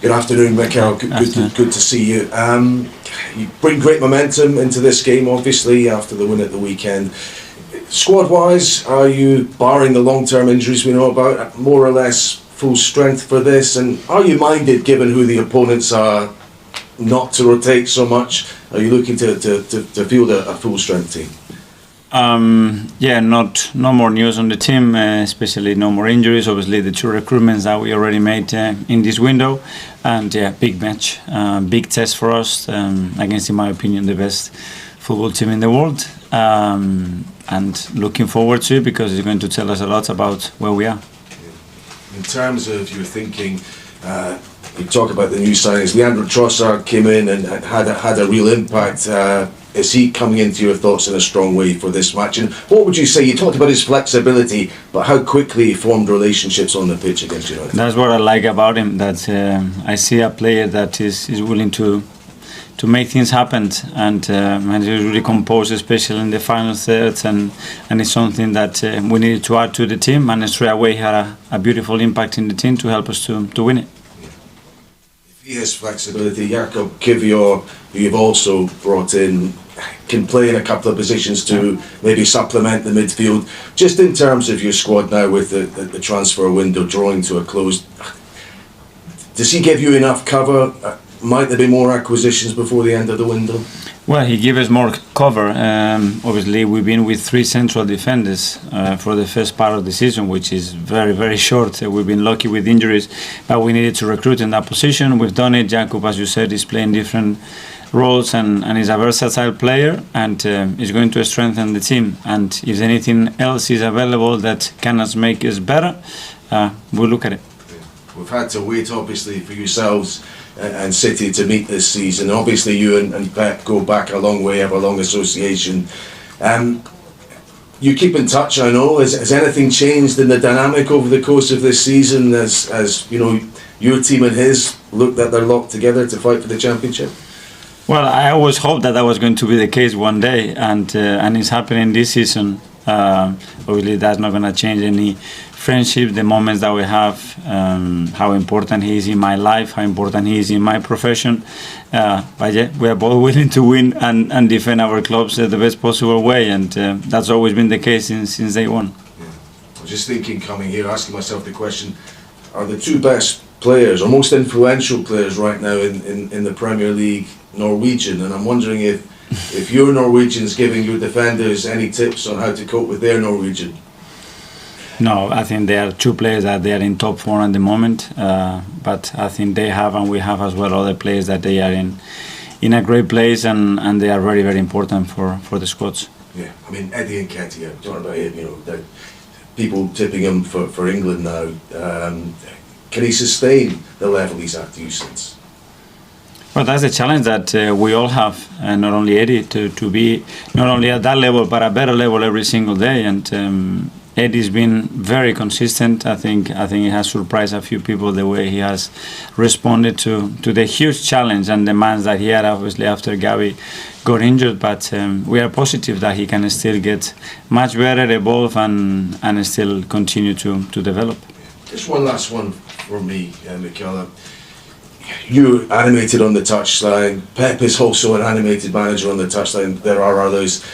Good afternoon, Mikel. Good to see you. You bring great momentum into this game, obviously, after the win at the weekend. Squad-wise, are you, barring the long-term injuries we know about, more or less full strength for this? And are you minded, given who the opponents are, not to rotate so much? Are you looking to field a full-strength team? No more news on the team, especially no more injuries. Obviously, the 2 recruitments that we already made in this window, and big match, big test for us against, in my opinion, the best football team in the world, and looking forward to it because it's going to tell us a lot about where we are. In terms of your thinking, you talk about the new signings. Leandro Trossard came in and had a real impact. Is he coming into your thoughts in a strong way for this match? And what would you say? You talked about his flexibility, but how quickly he formed relationships on the pitch against United. That's what I like about him. That I see a player that is willing to make things happen, and he's really composed, especially in the final thirds, and it's something that we needed to add to the team, and straight away had a beautiful impact in the team to help us to win it. He has flexibility. Jakob Kivior, who you've also brought in, can play in a couple of positions to maybe supplement the midfield. Just in terms of your squad now, with the transfer window drawing to a close, does he give you enough cover? Might there be more acquisitions before the end of the window? Well, he gives us more cover. Obviously, we've been with 3 central defenders for the first part of the season, which is very, very short. We've been lucky with injuries, but we needed to recruit in that position. We've done it. Jakob, as you said, is playing different roles and is a versatile player, and is going to strengthen the team. And if anything else is available that can make us better, we'll look at it. We've had to wait, obviously, for yourselves and City to meet this season. Obviously, you and Pep go back a long way, have a long association. You keep in touch, I know. Has anything changed in the dynamic over the course of this season as you know, your team and his look that they're locked together to fight for the championship? Well, I always hoped that was going to be the case one day, and it's happening this season. Obviously, that's not going to change any friendship, the moments that we have, how important he is in my life, how important he is in my profession. But yeah, we are both willing to win and defend our clubs the best possible way, and that's always been the case since day one. Yeah. I was just thinking, coming here, asking myself the question, are the 2 best players or most influential players right now in the Premier League Norwegian? And I'm wondering if your Norwegian's giving your defenders any tips on how to cope with their Norwegian. No, I think there are 2 players that they are in top form at the moment, but I think they have, and we have as well, other players that they are in a great place, and they are very, very important for the squads. Yeah, I mean, Eddie Nketiah, talking about him, you know, people tipping him for England now. Can he sustain the level he's at, do you sense? Well, that's a challenge that we all have, and not only Eddie, to be not only at that level, but a better level every single day. And Eddie's been very consistent. I think he has surprised a few people the way he has responded to the huge challenge and demands that he had, obviously, after Gavi got injured. But we are positive that he can still get much better, evolve, and still continue to develop. Just one last one from me, Mikel. You're animated on the touchline. Pep is also an animated manager on the touchline. There are others.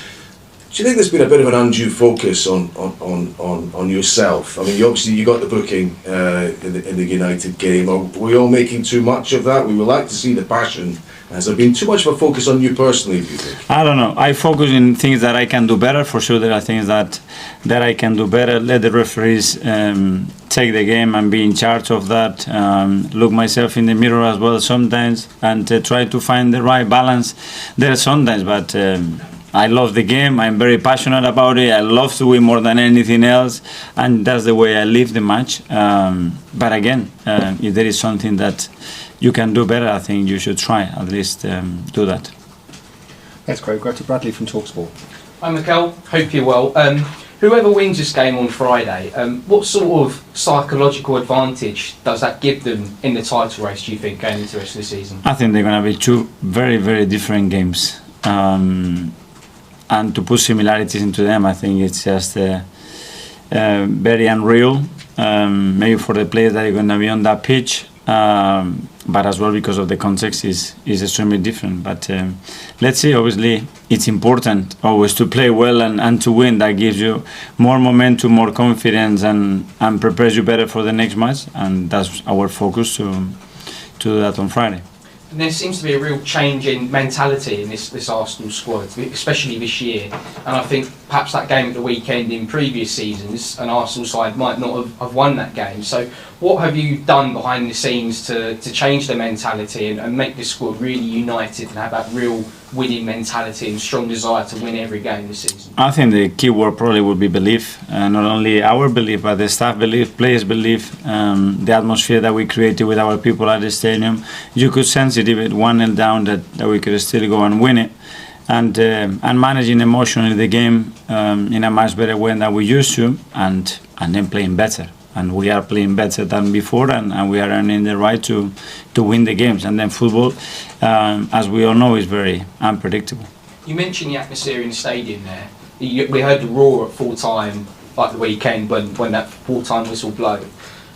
Do you think there's been a bit of an undue focus on yourself? I mean, you got the booking in the United game. Are we all making too much of that? We would like to see the passion. Has there been too much of a focus on you personally, do you think? I don't know. I focus in things that I can do better. For sure, there are things that I can do better. Let the referees take the game and be in charge of that. Look myself in the mirror as well sometimes, and try to find the right balance there sometimes. But I love the game. I'm very passionate about it. I love to win more than anything else, and that's the way I live the match. But again, if there is something that you can do better, I think you should try at least do that. That's great. Go to Bradley from TalkSport. Hi Mikel, hope you're well. Whoever wins this game on Friday, what sort of psychological advantage does that give them in the title race, do you think, going into the rest of the season? I think they're going to be 2 very, very different games. And to put similarities into them, I think it's just very unreal. Maybe for the players that are going to be on that pitch, but as well because of the context is extremely different. But let's see. Obviously, it's important always to play well and to win. That gives you more momentum, more confidence, and prepares you better for the next match. And that's our focus to do that on Friday. And there seems to be a real change in mentality in this Arsenal squad, especially this year. And I think perhaps that game at the weekend in previous seasons, an Arsenal side might not have won that game. So what have you done behind the scenes to change the mentality and make this squad really united and have that real winning mentality and strong desire to win every game this season? I think the key word probably would be belief. Not only our belief, but the staff belief, players belief, the atmosphere that we created with our people at the stadium. You could sense it even 1-0 down that we could still go and win it. And managing emotionally the game in a much better way than we used to, and then playing better. And we are playing better than before, and we are earning the right to win the games. And then football, as we all know, is very unpredictable. You mentioned the atmosphere in the stadium there. We heard the roar at full time, like the weekend when that full time whistle blew.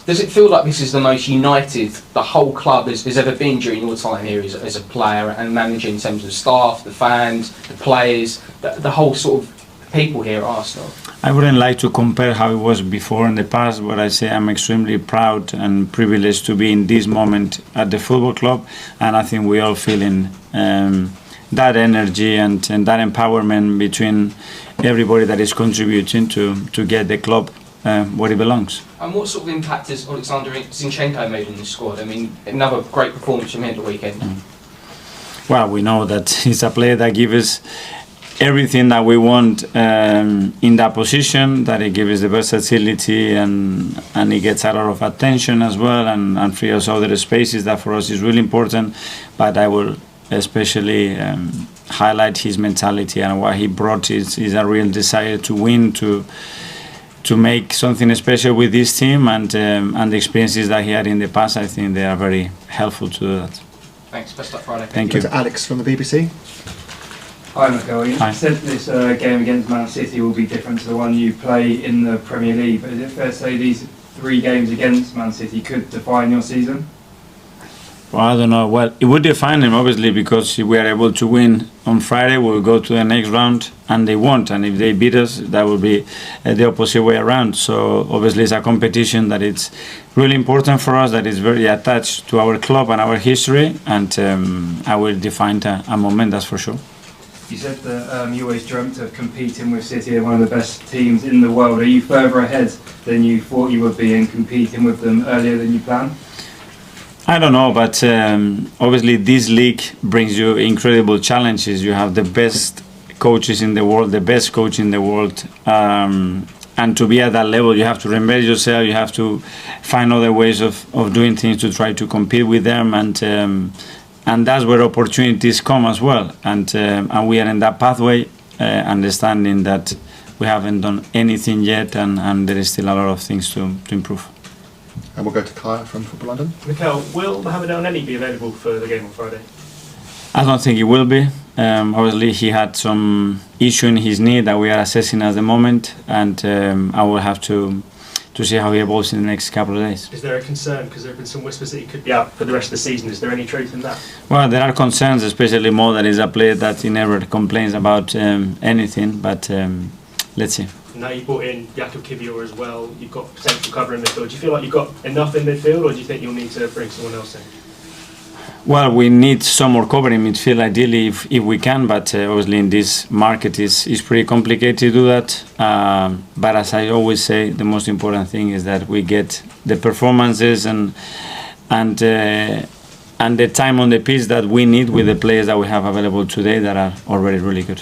Does it feel like this is the most united the whole club has ever been during your time here as a player and manager, in terms of staff, the fans, the players, the whole sort of people here at Arsenal? I wouldn't like to compare how it was before in the past, but I say I'm extremely proud and privileged to be in this moment at the football club, and I think we all feeling that energy and that empowerment between everybody that is contributing to get the club where it belongs. And what sort of impact has Alexander Zinchenko made on the squad? I mean, another great performance from him the weekend. Well, we know that he's a player that gives us everything that we want in that position, that he gives us the versatility and he gets a lot of attention as well and free us other spaces. That for us is really important. But I will especially highlight his mentality, and what he brought is a real desire to win, to make something special with this team, and the experiences that he had in the past. I think they are very helpful to do that. Thanks. Best luck Friday. Thank you. To Alex from the BBC. Hi Mikel, you Hi. said this game against Man City will be different to the one you play in the Premier League, but is it fair to say these 3 games against Man City could define your season? Well, I don't know. Well, it would define them, obviously, because if we are able to win on Friday, we'll go to the next round, and they won't. And if they beat us, that will be the opposite way around. So, obviously, it's a competition that it's really important for us, that is very attached to our club and our history, and I will define a moment, that's for sure. You said that you always dreamt of competing with City, one of the best teams in the world. Are you further ahead than you thought you would be in competing with them earlier than you planned? I don't know, but obviously this league brings you incredible challenges. You have the best coaches in the world, the best coach in the world, and to be at that level, you have to reinvent yourself. You have to find other ways of doing things to try to compete with them, and that's where opportunities come as well. And we are in that pathway, understanding that we haven't done anything yet, and there is still a lot of things to improve. And we'll go to Kaya from Football London. Mikel, will Mohamed El Neni be available for the game on Friday? I don't think he will be. Obviously, he had some issue in his knee that we are assessing at the moment, and I will have to see how he evolves in the next couple of days. Is there a concern, because there have been some whispers that he could be out for the rest of the season? Is there any truth in that? Well, there are concerns, especially Mo, that is a player that he never complains about anything, but let's see. Now you brought in Jakob Kivior as well. You've got potential cover in midfield. Do you feel like you've got enough in midfield, or do you think you'll need to bring someone else in? Well, we need some more cover in midfield, ideally, if we can, but obviously in this market it's pretty complicated to do that. But as I always say, the most important thing is that we get the performances and the time on the pitch that we need with the players that we have available today that are already really good.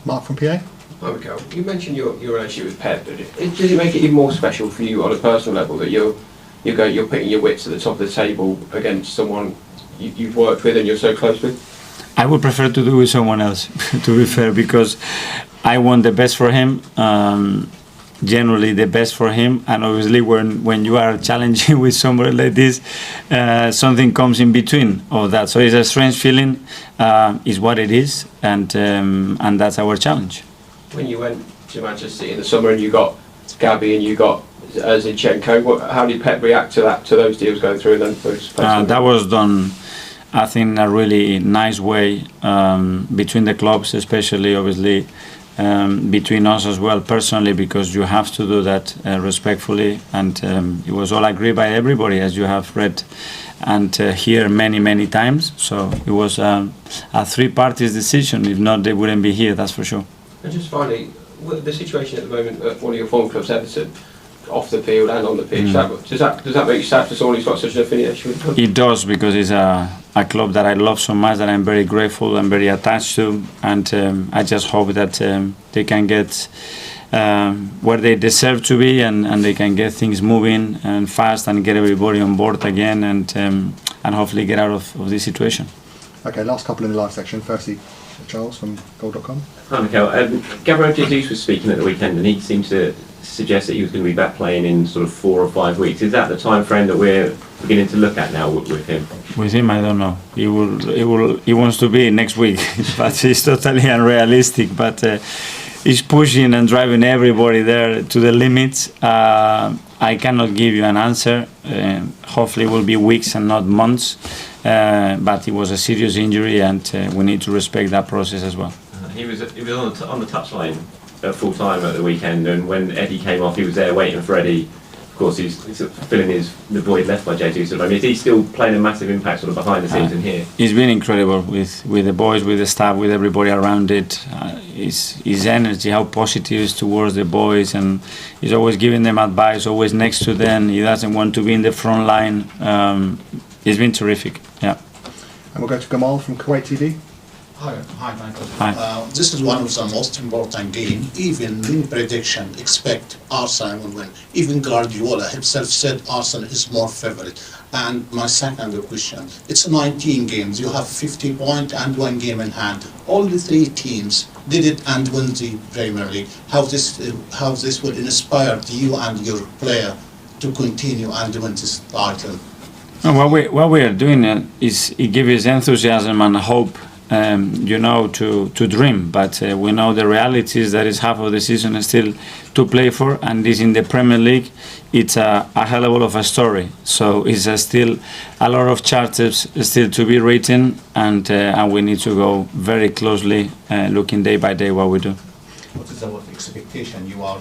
Mark from PA. Hi Mikel, you mentioned your relationship with Pep. Does it make it even more special for you on a personal level that you're putting your wits at the top of the table against someone you've worked with and you're so close with? I would prefer to do with someone else, to be fair, because I want the best for him, generally the best for him, and obviously when you are challenging with somebody like this, something comes in between of that. So it's a strange feeling, is what it is, and that's our challenge. When you went to Manchester City in the summer and you got Gabby and you got Zinchenko. How did Pep react to that, to those deals going through? And then those That was done, I think, in a really nice way between the clubs, especially obviously between us as well personally, because you have to do that respectfully, and it was all agreed by everybody, as you have read and hear many times. So it was a three parties decision. If not, they wouldn't be here, that's for sure. And just finally, the situation at the moment at one of your former clubs, Everton, off the field and on the pitch, does that make you sad for someone who's got such an affiliation with the club? It does, because it's a club that I love so much, that I'm very grateful and very attached to, and I just hope that they can get where they deserve to be, and they can get things moving and fast and get everybody on board again, and hopefully get out of this situation. Okay, last couple in the live section. Firstly, Charles from Goal.com. Hi, Mikel. Gabriel Jesus was speaking at the weekend, and he seemed to suggest that he was going to be back playing in sort of 4 or 5 weeks. Is that the time frame that we're beginning to look at now with him? With him, I don't know. He wants to be next week, but it's totally unrealistic. But he's pushing and driving everybody there to the limits. I cannot give you an answer. Hopefully, it will be weeks and not months. But it was a serious injury, and we need to respect that process as well. He was on the touchline at full time at the weekend, and when Eddie came off, he was there waiting for Eddie. Of course, he's sort of filling the void left by Jesus. I mean, is he still playing a massive impact sort of behind the scenes in here? He's been incredible with the boys, with the staff, with everybody around it. His energy, how positive he is towards the boys, and he's always giving them advice, always next to them. He doesn't want to be in the front line. He's been terrific. Yeah. And we'll go to Gamal from Kuwait TV. Hi, Michael. Hi. This is one of the most important game. Even in prediction, expect Arsenal will win. Even Guardiola himself said Arsenal is more favorite. And my second question, it's 19 games. You have 50 points and 1 game in hand. All the 3 teams did it and won the Premier League. How this will inspire you and your player to continue and win this title? What we are doing is it gives enthusiasm and hope. To dream, but we know the reality is that it's half of the season still to play for, and this in the Premier League, it's a hell of a lot of a story. So it's still a lot of chapters still to be written, and we need to go very closely, looking day by day what we do. What is our expectation? You are